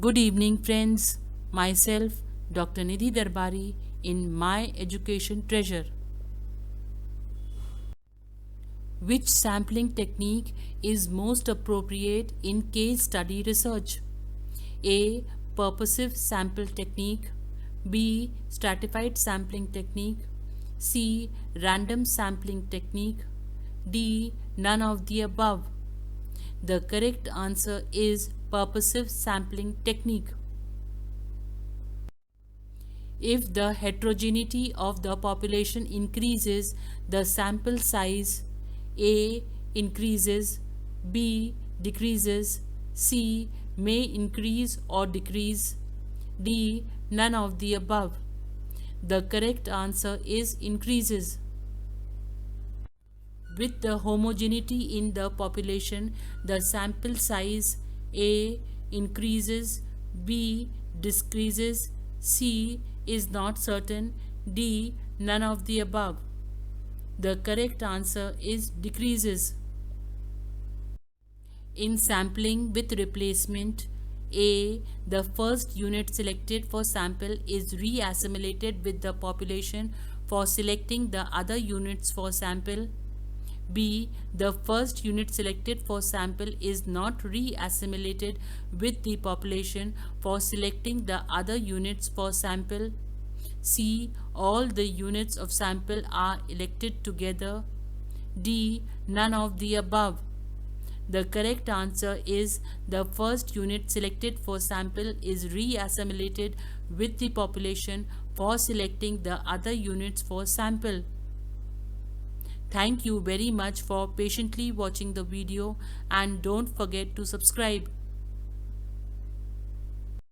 Good evening, friends. Myself, Dr. Nidhi Darbari, in My Education Treasure. Which sampling technique is most appropriate in case study research? A. Purposive sample technique. B. Stratified sampling technique. C. Random sampling technique. D. None of the above. The correct answer is purposive sampling technique. If the heterogeneity of the population increases, the sample size A increases, B decreases, C may increase or decrease, D none of the above. The correct answer is increases. With the homogeneity in the population, the sample size A increases, B decreases, C is not certain, D none of the above. The correct answer is decreases. In sampling with replacement, A. The first unit selected for sample is re-assimilated with the population for selecting the other units for sample. B. The first unit selected for sample is not re-assimilated with the population for selecting the other units for sample. C. All the units of sample are elected together. D. None of the above. The correct answer is the first unit selected for sample is re-assimilated with the population for selecting the other units for sample. Thank you very much for patiently watching the video and don't forget to subscribe.